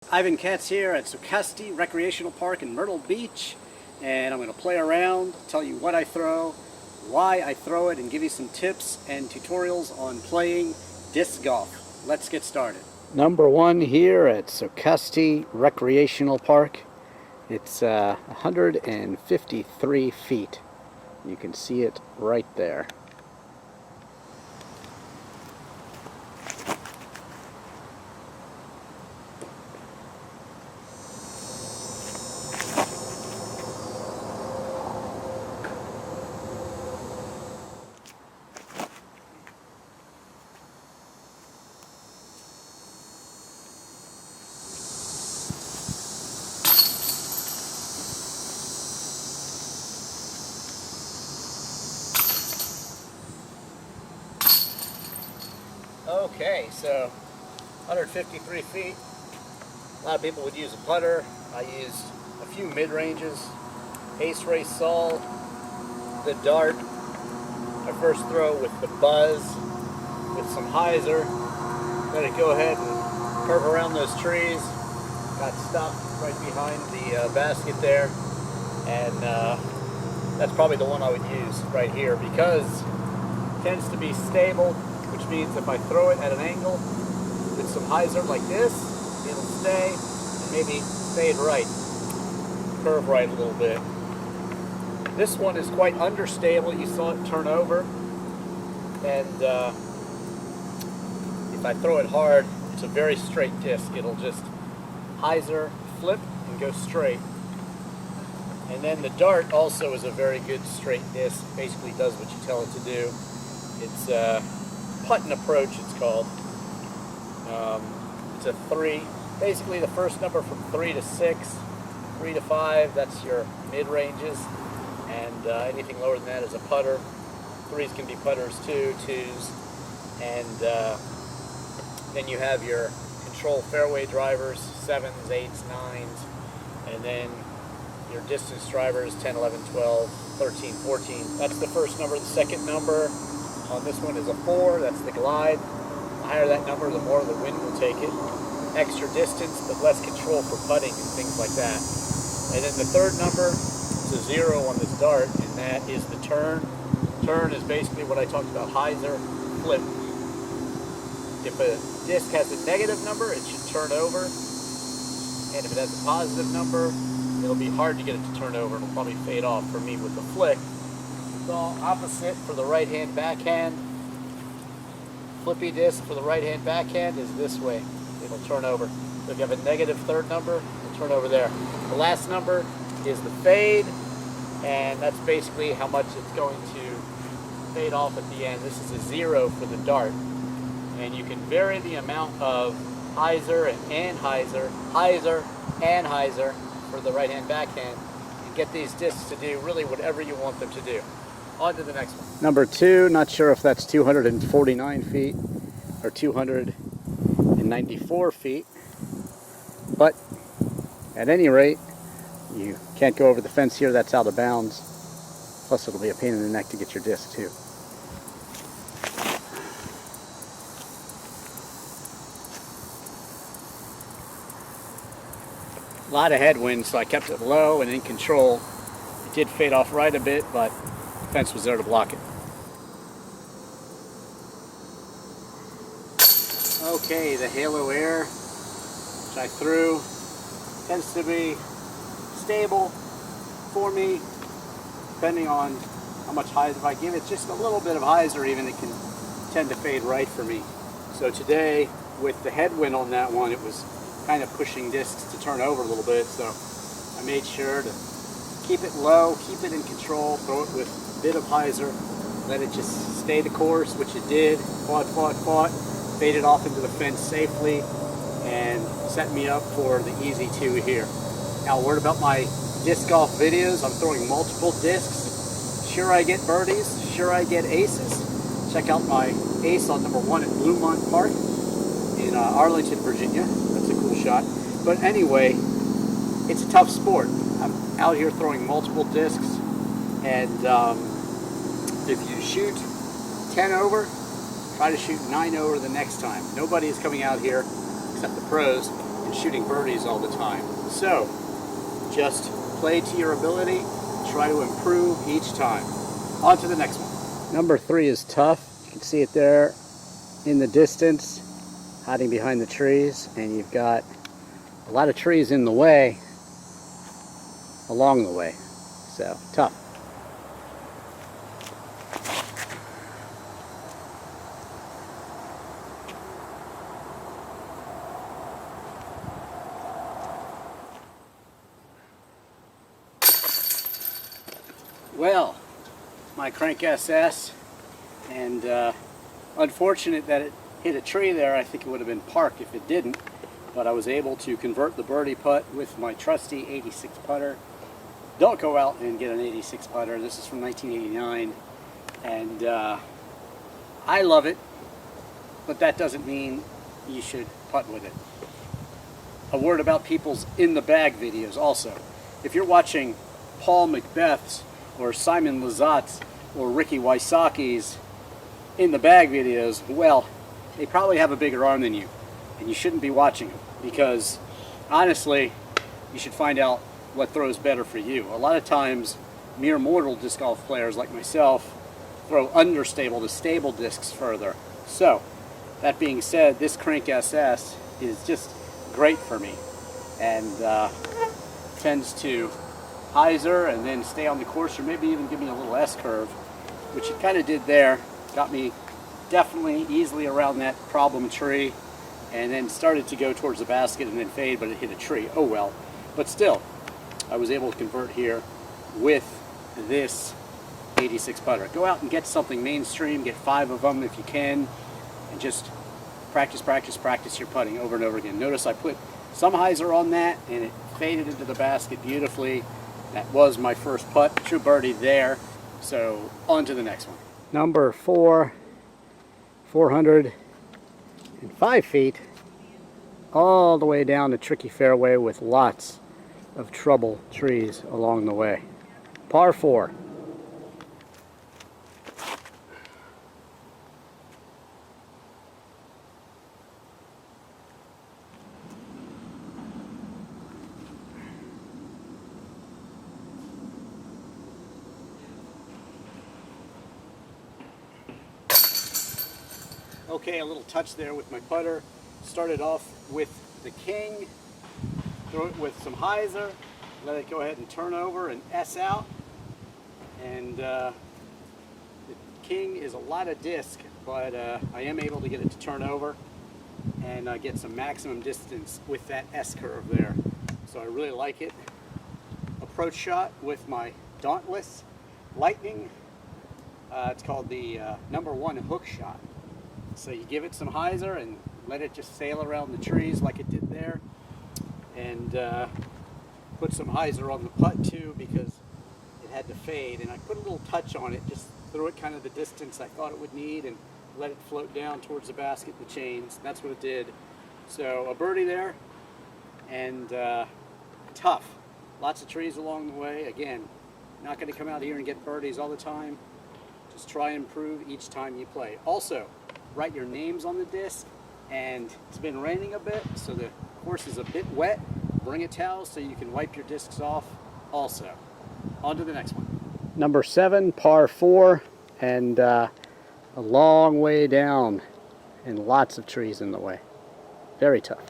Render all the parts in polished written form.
Ivan Katz here at Socastee Recreational Park in Myrtle Beach, and I'm going to play around, tell you what I throw, why I throw it, and give you some tips and tutorials on playing disc golf. Let's get started. Number one here at Socastee Recreational Park. It's 153 feet. You can see it right there. Okay, so 153 feet. A lot of people would use a putter. I used a few mid-ranges. Ace Race Sol, the dart. I first throw with the buzz, with some hyzer. Let it go ahead and curve around those trees. Got stopped right behind the basket there. And that's probably the one I would use right here because it tends to be stable, which means if I throw it at an angle with some hyzer like this, it'll stay and maybe fade right, curve right a little bit. This one is quite understable. You saw it turn over, and if I throw it hard, it's a very straight disc. It'll just hyzer, flip, and go straight. And then the dart also is a very good straight disc. Basically does what you tell it to do. It's putt-and approach, it's called. It's a 3. Basically the first number from 3 to 6, 3 to 5, that's your mid-ranges. And anything lower than that is a putter. 3s can be putters too, 2s. And then you have your control fairway drivers, 7s, 8s, 9s. And then your distance drivers, 10, 11, 12, 13, 14. That's the first number. The second number on this one is a 4, that's the glide. The higher that number, the more the wind will take it. Extra distance, but less control for putting and things like that. And then the third number is a 0 on this dart, and that is the turn. Turn is basically what I talked about, hyzer, flip. If a disc has a negative number, it should turn over. And if it has a positive number, it'll be hard to get it to turn over. It'll probably fade off for me with the flick. So opposite for the right-hand backhand. Flippy disc for the right-hand backhand is this way. It'll turn over. So if you have a negative third number, it'll turn over there. The last number is the fade, and that's basically how much it's going to fade off at the end. This is a 0 for the dart. And you can vary the amount of hyzer and anhyzer, hyzer and hyzer for the right-hand backhand, and get these discs to do really whatever you want them to do. On to the next one. Number 2, not sure if that's 249 feet or 294 feet, but at any rate, you can't go over the fence here, that's out of bounds. Plus it'll be a pain in the neck to get your disc too. A lot of headwind, so I kept it low and in control. It did fade off right a bit, but the fence was there to block it. Okay, the halo air, which I threw, tends to be stable for me, depending on how much hyzer. If I give it just a little bit of hyzer even, it can tend to fade right for me. So today, with the headwind on that one, it was kind of pushing discs to turn over a little bit, so I made sure to keep it low, keep it in control, throw it with a bit of hyzer, let it just stay the course, which it did, fought, faded off into the fence safely, and set me up for the easy 2 here. Now, a word about my disc golf videos. I'm throwing multiple discs. Sure I get birdies, sure I get aces. Check out my ace on number 1 at Bluemont Park in Arlington, Virginia. That's a cool shot. But anyway, it's a tough sport. I'm out here throwing multiple discs, and if you shoot 10 over, try to shoot 9 over the next time. Nobody is coming out here, except the pros, to and shooting birdies all the time. So just play to your ability, try to improve each time. On to the next one. Number 3 is tough. You can see it there in the distance, hiding behind the trees, and you've got a lot of trees in the way, along the way. So tough. Well, my crank SS, and unfortunate that it hit a tree there. I think it would have been parked if it didn't, but I was able to convert the birdie putt with my trusty 86 putter. Don't go out and get an 86 putter. This is from 1989, and I love it, but that doesn't mean you should putt with it. A word about people's in the bag videos also. If you're watching Paul Macbeth's or Simon Lizotte or Ricky Wysocki's in the bag videos, well, they probably have a bigger arm than you, and you shouldn't be watching them, because honestly, you should find out what throws better for you. A lot of times, mere mortal disc golf players like myself throw understable to stable discs further. So, that being said, this Crank SS is just great for me, and tends to hyzer and then stay on the course, or maybe even give me a little S-curve, which it kind of did there. Got me definitely easily around that problem tree, and then started to go towards the basket and then fade, but it hit a tree. Oh well. But still, I was able to convert here with this 86 putter. Go out and get something mainstream, get 5 of them if you can, and just practice, practice, practice your putting over and over again. Notice I put some hyzer on that, and it faded into the basket beautifully. That was my first putt, true birdie there. So on to the next one. Number 4, 405 feet, all the way down the tricky fairway with lots of trouble trees along the way. Par 4. Okay, a little touch there with my putter. Started off with the king, throw it with some hyzer, let it go ahead and turn over and S out. And the king is a lot of disc, but I am able to get it to turn over and get some maximum distance with that S curve there. So I really like it. Approach shot with my Dauntless Lightning. It's called the #1 hook shot. So you give it some hyzer and let it just sail around the trees like it did there, and put some hyzer on the putt too, because it had to fade, and I put a little touch on it, just threw it kind of the distance I thought it would need and let it float down towards the basket and the chains. That's what it did. So a birdie there, and tough. Lots of trees along the way. Again, not going to come out here and get birdies all the time. Just try and improve each time you play. Also, write your names on the disc, and it's been raining a bit, so the course is a bit wet. Bring a towel so you can wipe your discs off also. On to the next one. Number 7, par 4, and a long way down and lots of trees in the way. Very tough.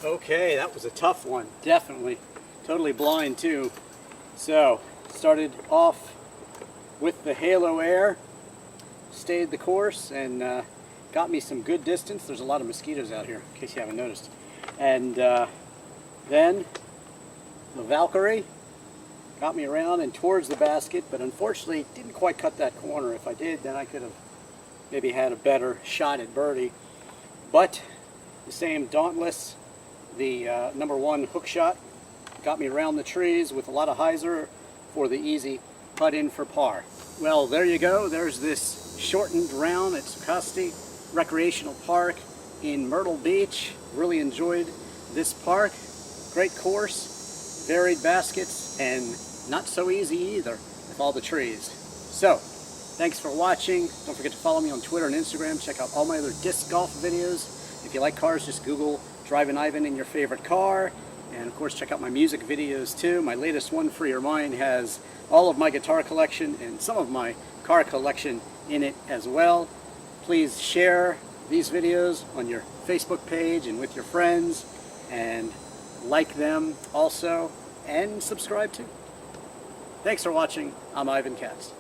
Okay, that was a tough one, definitely. Totally blind too. So, started off with the Halo Air, stayed the course, and got me some good distance. There's a lot of mosquitoes out here, in case you haven't noticed. And then the Valkyrie got me around and towards the basket, but unfortunately didn't quite cut that corner. If I did, then I could have maybe had a better shot at birdie. But the same Dauntless, the #1 hook shot, got me around the trees with a lot of hyzer, for the easy putt in for par. Well, there you go. There's this shortened round at Socastee Recreational Park in Myrtle Beach. Really enjoyed this park. Great course, varied baskets, and not so easy either with all the trees. So, thanks for watching. Don't forget to follow me on Twitter and Instagram. Check out all my other disc golf videos. If you like cars, just Google Drivin Ivan in your favorite car. And of course, check out my music videos too. My latest one, For Your Mind, has all of my guitar collection and some of my car collection in it as well. Please share these videos on your Facebook page and with your friends, and like them also, and subscribe too. Thanks for watching. I'm Ivan Katz.